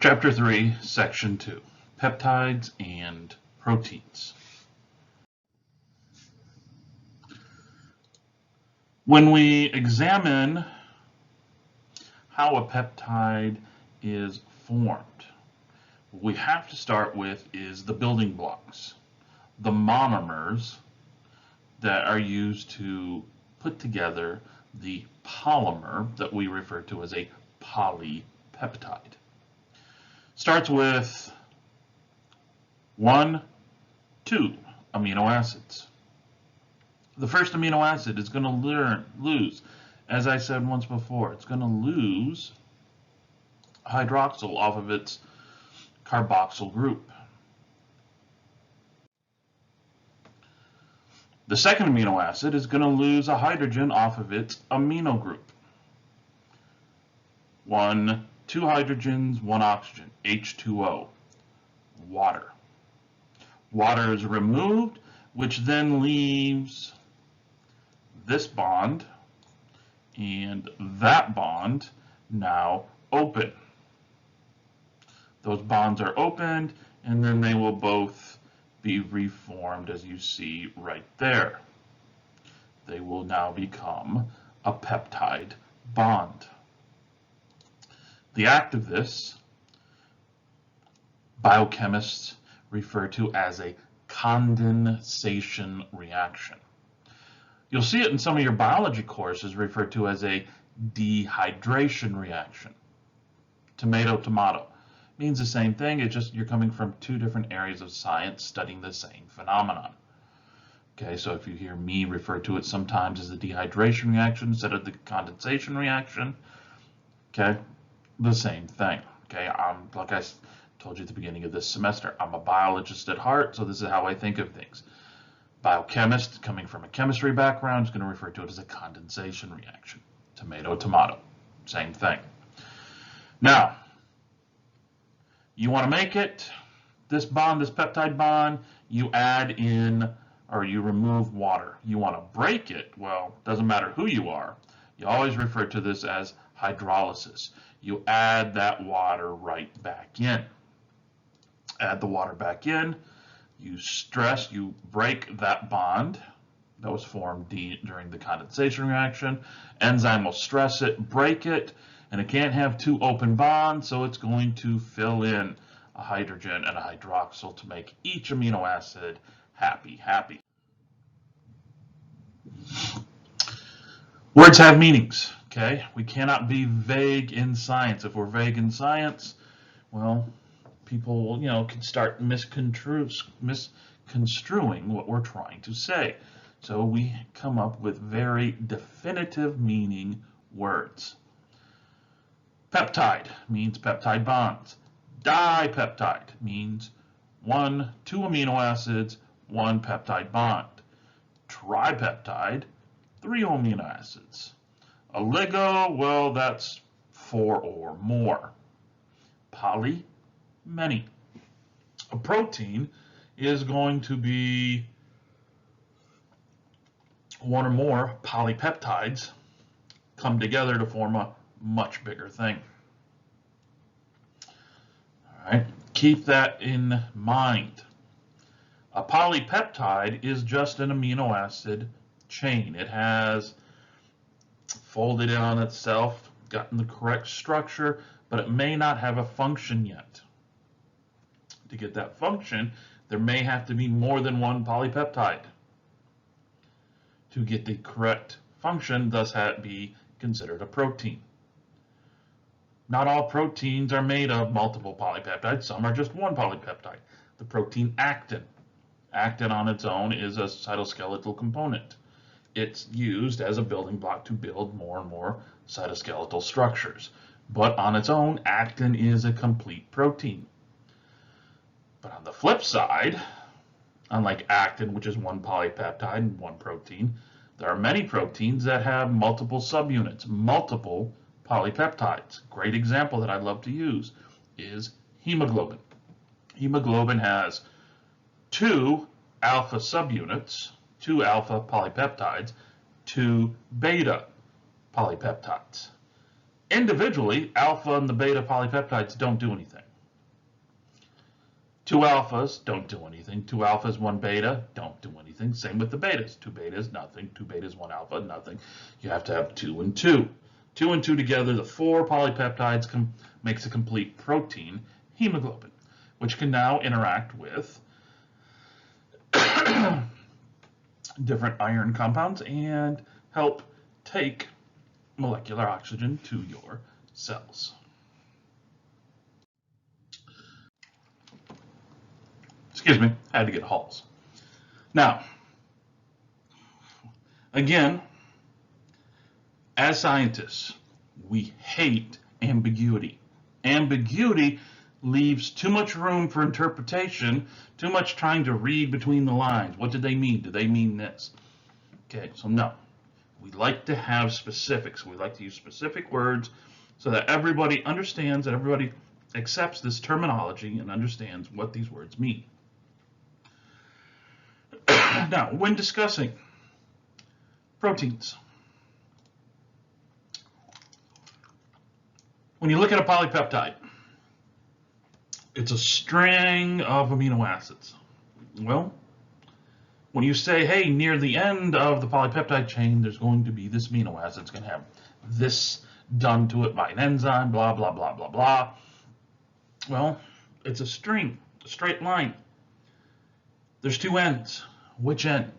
Chapter 3, Section 2, Peptides and Proteins. When we examine how a peptide is formed, what we have to start with is the building blocks, the monomers that are used to put together the polymer that we refer to as a polypeptide. Starts with 1, 2 amino acids. The first amino acid is going to lose, as I said once before, it's going to lose hydroxyl off of its carboxyl group. The second amino acid is going to lose a hydrogen off of its amino group. 2 hydrogens, 1 oxygen, H2O, water. Water is removed, which then leaves this bond and that bond now open. Those bonds are opened, and then they will both be reformed as you see right there. They will now become a peptide bond. The act of this, biochemists refer to as a condensation reaction. You'll see it in some of your biology courses referred to as a dehydration reaction. Tomato, tomato. Means the same thing, it's just you're coming from two different areas of science studying the same phenomenon. Okay, so if you hear me refer to it sometimes as the dehydration reaction instead of the condensation reaction, okay, the same thing. Okay, like I told you at the beginning of this semester, I'm a biologist at heart, so this is how I think of things. Biochemist, coming from a chemistry background, is going to refer to it as a condensation reaction. Tomato, tomato, same thing. Now, you want to make it, this bond, this peptide bond, you add in, or you remove water. You want to break it, well, doesn't matter who you are. You always refer to this as hydrolysis. You add that water right back in. Add the water back in. You break that bond that was formed during the condensation reaction. Enzyme will stress it, break it, and it can't have two open bonds, so it's going to fill in a hydrogen and a hydroxyl to make each amino acid happy. Words have meanings, okay? We cannot be vague in science. If we're vague in science, well, people, can start misconstruing what we're trying to say. So we come up with very definitive meaning words. Peptide means peptide bonds. Dipeptide means 2 amino acids, 1 peptide bond. Tripeptide, 3 amino acids. Oligo, well, that's 4 or more. Poly, many. A protein is going to be 1 or more polypeptides come together to form a much bigger thing. All right, keep that in mind. A polypeptide is just an amino acid chain. It has folded in on itself, gotten the correct structure, but it may not have a function yet. To get that function, there may have to be more than 1 polypeptide to get the correct function, thus be considered a protein. Not all proteins are made of multiple polypeptides. Some are just 1 polypeptide. The protein actin. Actin on its own is a cytoskeletal component. It's used as a building block to build more and more cytoskeletal structures. But on its own, actin is a complete protein. But on the flip side, unlike actin, which is 1 polypeptide and 1 protein, there are many proteins that have multiple subunits, multiple polypeptides. Great example that I love to use is hemoglobin. Hemoglobin has 2 alpha subunits, 2 alpha polypeptides, 2 beta polypeptides. Individually, alpha and the beta polypeptides don't do anything. Two alphas, don't do anything. Two alphas, one beta, don't do anything. Same with the betas. Two betas, nothing. Two betas, one alpha, nothing. You have to have two and two. Two and two together, the four polypeptides makes a complete protein, hemoglobin, which can now interact with different iron compounds and help take molecular oxygen to your cells. Excuse me, I had to get Halls. Now, again, as scientists, we hate ambiguity. Ambiguity leaves too much room for interpretation, too much trying to read between the lines. What did they mean? Do they mean this? Okay, so no. We like to have specifics. We like to use specific words so that everybody understands, that everybody accepts this terminology and understands what these words mean. Now, when discussing proteins, when you look at a polypeptide, it's a string of amino acids. Well, when you say, hey, near the end of the polypeptide chain, there's going to be this amino acid. It's going to have this done to it by an enzyme, blah, blah, blah, blah, blah. Well, it's a string, a straight line. There's two ends. Which end?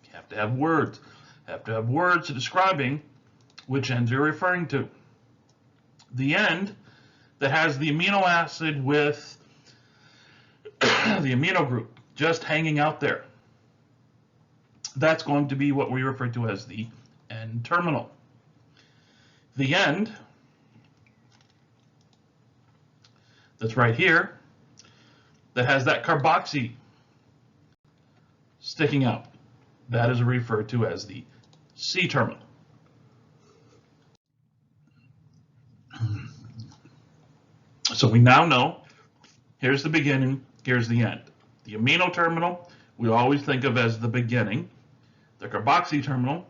You have to have words. You have to have words describing which ends you're referring to. The end that has the amino acid with the amino group just hanging out there, that's going to be what we refer to as the end terminal. The end that's right here that has that carboxy sticking out, that is referred to as the C terminal. So we now know, here's the beginning, here's the end. The amino terminal, we always think of as the beginning. The carboxy terminal,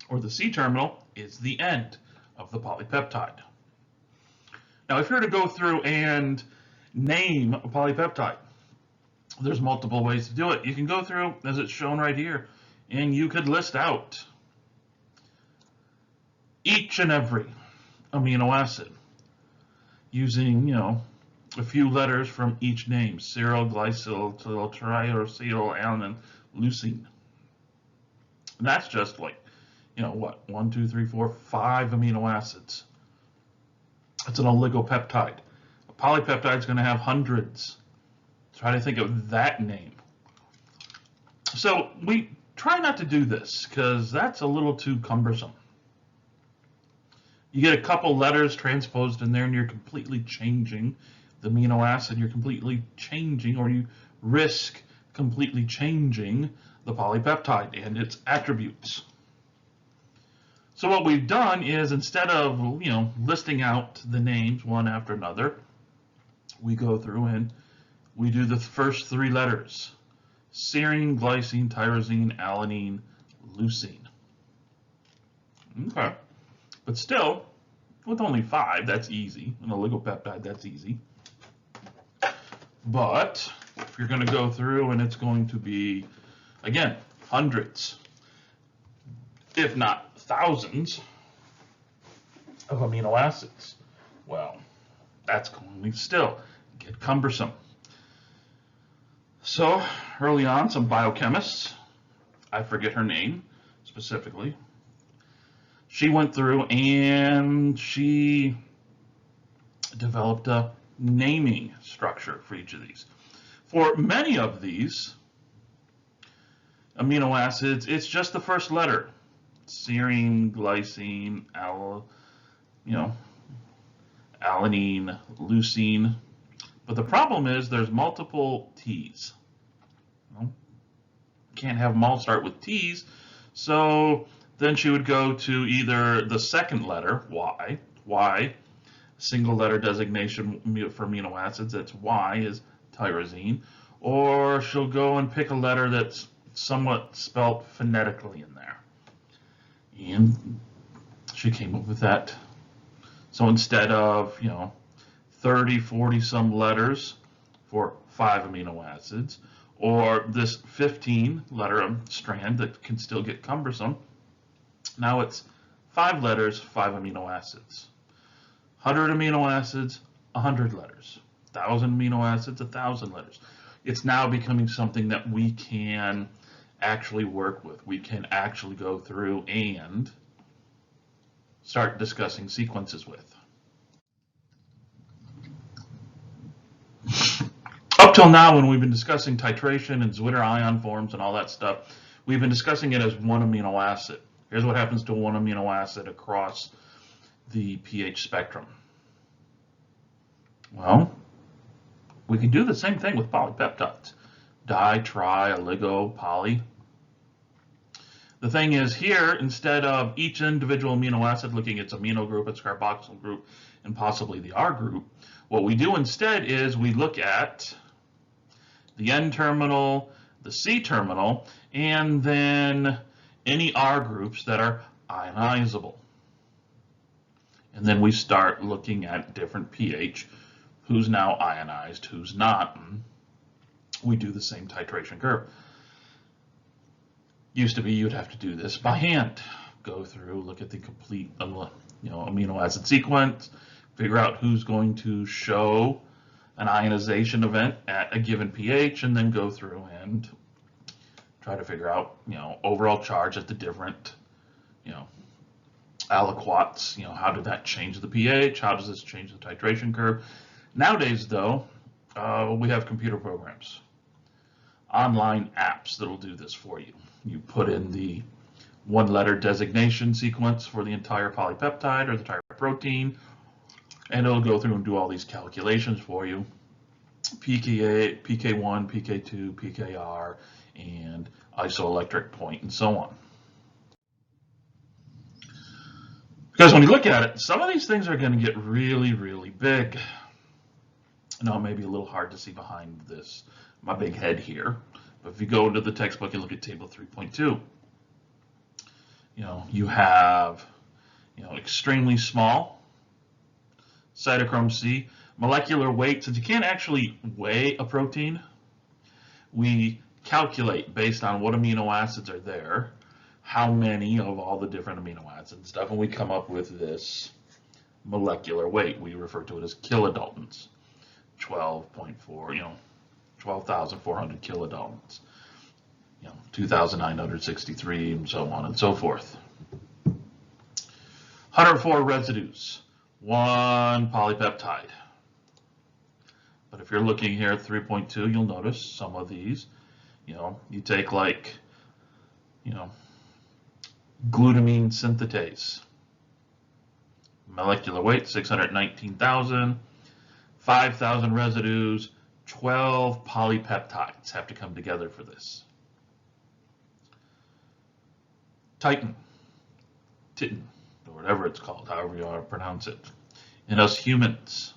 or the C terminal, is the end of the polypeptide. Now, if you were to go through and name a polypeptide, there's multiple ways to do it. You can go through, as it's shown right here, and you could list out each and every amino acid using, a few letters from each name: serol, glycol, triacetyl, alanine, leucine. And that's just like, 1, 2, 3, 4, 5 amino acids. It's an oligopeptide. A polypeptide is going to have hundreds. Try to think of that name. So we try not to do this because that's a little too cumbersome. You get a couple letters transposed in there and you're completely changing the amino acid. You're completely changing, or you risk completely changing the polypeptide and its attributes. So what we've done is, instead of listing out the names one after another, we go through and we do the first three letters: serine, glycine, tyrosine, alanine, leucine. Okay. But still, with only 5, that's easy. An oligopeptide, that's easy. But if you're going to go through and it's going to be, again, hundreds, if not thousands, of amino acids, well, that's going to still get cumbersome. So early on, some biochemists, I forget her name specifically, she went through and she developed a naming structure for each of these. For many of these amino acids, it's just the first letter: serine, glycine, alanine, leucine. But the problem is there's multiple T's. Can't have them all start with T's. So then she would go to either the second letter, Y, single letter designation for amino acids, that's Y, is tyrosine, or she'll go and pick a letter that's somewhat spelt phonetically in there. And she came up with that. So instead of, 30, 40 some letters for 5 amino acids, or this 15-letter strand that can still get cumbersome. Now it's 5 letters, 5 amino acids. 100 amino acids, 100 letters. 1,000 amino acids, 1,000 letters. It's now becoming something that we can actually work with. We can actually go through and start discussing sequences with. Up till now, when we've been discussing titration and Zwitter ion forms and all that stuff, we've been discussing it as one amino acid. Here's what happens to one amino acid across the pH spectrum. Well, we can do the same thing with polypeptides. Di, tri, oligo, poly. The thing is here, instead of each individual amino acid looking at its amino group, its carboxyl group, and possibly the R group, what we do instead is we look at the N terminal, the C terminal, and then any R groups that are ionizable. And then we start looking at different pH, who's now ionized, who's not. And we do the same titration curve. Used to be you'd have to do this by hand. Go through, look at the complete amino acid sequence, figure out who's going to show an ionization event at a given pH, and then go through and try to figure out, overall charge at the different, aliquots. How did that change the pH? How does this change the titration curve? Nowadays, though, we have computer programs, online apps that'll do this for you. You put in the 1-letter designation sequence for the entire polypeptide or the entire protein, and it'll go through and do all these calculations for you. pKa, pK1, pK2, pKr, and isoelectric point, and so on. Because when you look at it, some of these things are going to get really, really big. Now, it may be a little hard to see behind this, my big head here, but if you go into the textbook and look at table 3.2, you have, extremely small cytochrome C, molecular weight. Since you can't actually weigh a protein, we calculate based on what amino acids are there, how many of all the different amino acids and stuff, and we come up with this molecular weight. We refer to it as kilodaltons, 12.4, 12,400 kilodaltons, 2,963, and so on and so forth. 104 residues, 1 polypeptide. But if you're looking here at 3.2, you'll notice some of these, you take like, glutamine synthetase. Molecular weight, 619,000, 5,000 residues, 12 polypeptides have to come together for this. Titin, or whatever it's called, however you want to pronounce it. In us humans,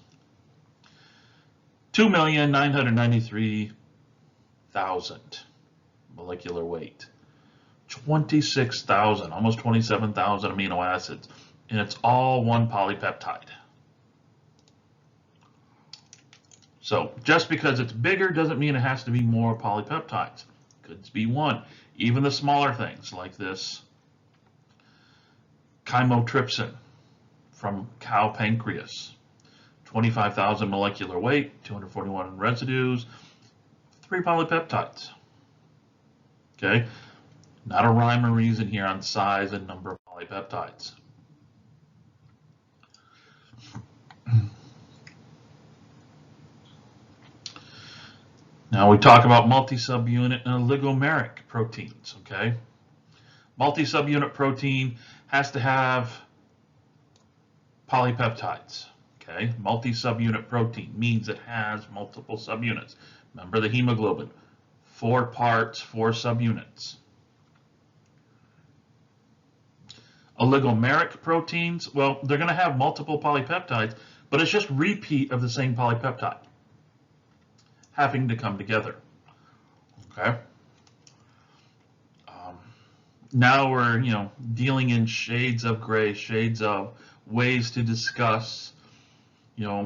2,993,000 molecular weight, 26,000, almost 27,000 amino acids, and it's all 1 polypeptide. So just because it's bigger doesn't mean it has to be more polypeptides. Could be 1. Even the smaller things like this chymotrypsin from cow pancreas, 25,000 molecular weight, 241 residues, 3 polypeptides. Okay, not a rhyme or reason here on size and number of polypeptides. Now we talk about multi-subunit and oligomeric proteins, okay? Multi-subunit protein has to have polypeptides, okay? Multi-subunit protein means it has multiple subunits. Remember the hemoglobin, 4 parts, 4 subunits. Oligomeric proteins, well, they're going to have multiple polypeptides, but it's just repeat of the same polypeptide having to come together, okay? Now we're, dealing in shades of gray, shades of ways to discuss,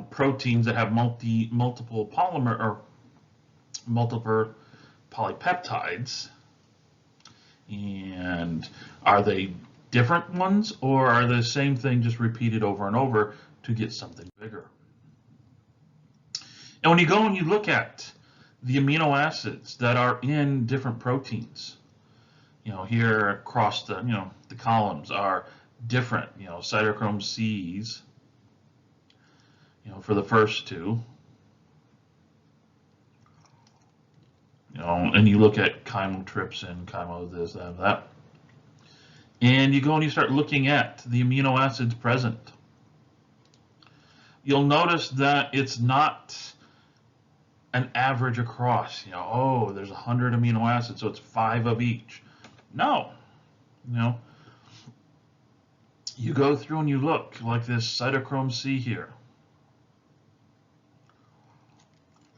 proteins that have multiple polymer or multiple polypeptides. And are they different ones, or are they the same thing just repeated over and over to get something bigger? And when you go and you look at the amino acids that are in different proteins, here across the, the columns are different, cytochrome C's, for the first two, and you look at chymotrypsin, chymo this, that, and you go and you start looking at the amino acids present. You'll notice that it's not an average across, oh, there's 100 amino acids, so it's 5 of each. No, you go through and you look like this cytochrome C here.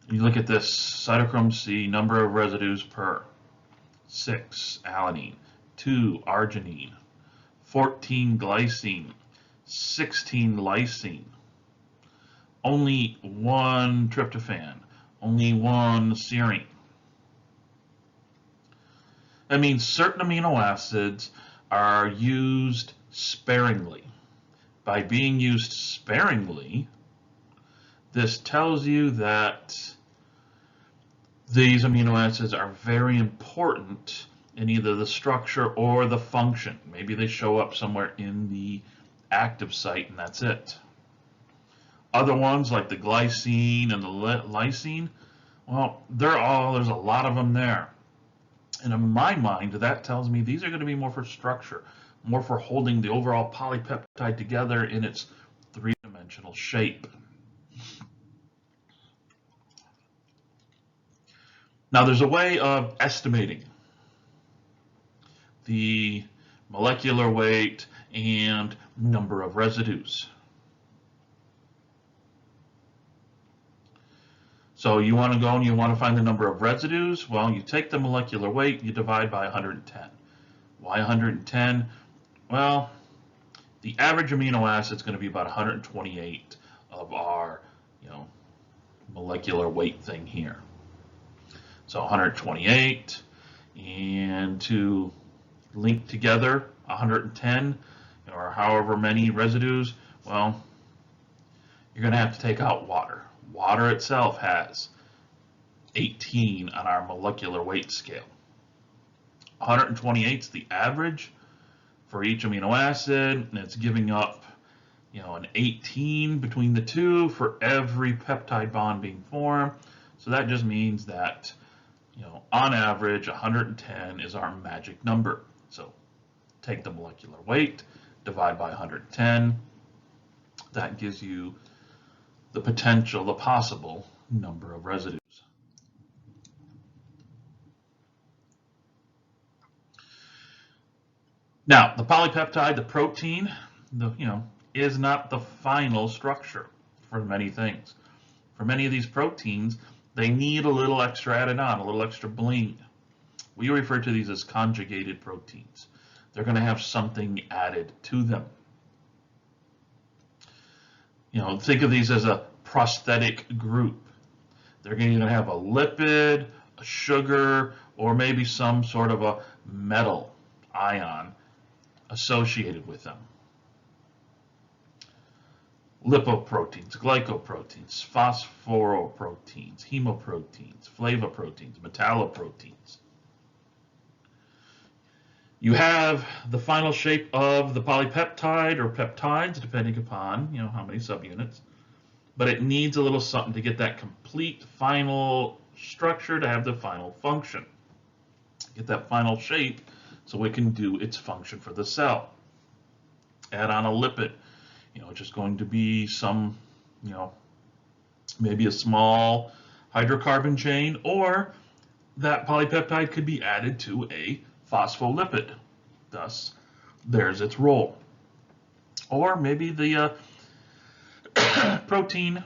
You look at this cytochrome C, number of residues per 6 alanine, 2 arginine, 14 glycine, 16 lysine, only 1 tryptophan, only 1 serine. That means certain amino acids are used sparingly. By being used sparingly, this tells you that these amino acids are very important in either the structure or the function. Maybe they show up somewhere in the active site and that's it. Other ones like the glycine and the lysine, well, there's a lot of them there. And in my mind, that tells me these are going to be more for structure, more for holding the overall polypeptide together in its three-dimensional shape. Now, there's a way of estimating the molecular weight and number of residues. So you want to go and you want to find the number of residues. Well, you take the molecular weight, you divide by 110. Why 110? Well, the average amino acid is going to be about 128 of our, molecular weight thing here. So 128, and to link together 110 or however many residues, well, you're going to have to take out water. Water itself has 18 on our molecular weight scale. 128 is the average for each amino acid, and it's giving up, an 18 between the two for every peptide bond being formed. So that just means that, on average, 110 is our magic number. So take the molecular weight, divide by 110. That gives you the potential, the possible number of residues. Now, the polypeptide, the protein, is not the final structure for many things. For many of these proteins, they need a little extra added on, a little extra bling. We refer to these as conjugated proteins. They're going to have something added to them. Think of these as a prosthetic group. They're going to have a lipid, a sugar, or maybe some sort of a metal ion associated with them. Lipoproteins, glycoproteins, phosphoroproteins, hemoproteins, flavoproteins, metalloproteins. You have the final shape of the polypeptide or peptides, depending upon how many subunits, but it needs a little something to get that complete final structure to have the final function. Get that final shape so it can do its function for the cell. Add on a lipid, it's just going to be some, maybe a small hydrocarbon chain, or that polypeptide could be added to a phospholipid. Thus, there's its role. Or maybe the protein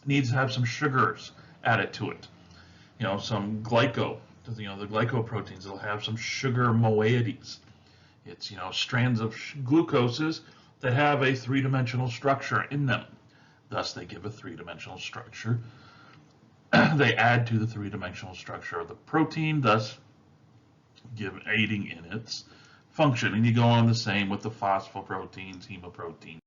needs to have some sugars added to it. Some glyco. The glycoproteins will have some sugar moieties. It's strands of glucoses that have a three-dimensional structure in them. Thus, they give a three-dimensional structure they add to the three-dimensional structure of the protein, thus aiding in its function. And you go on the same with the phosphoproteins, hemoproteins.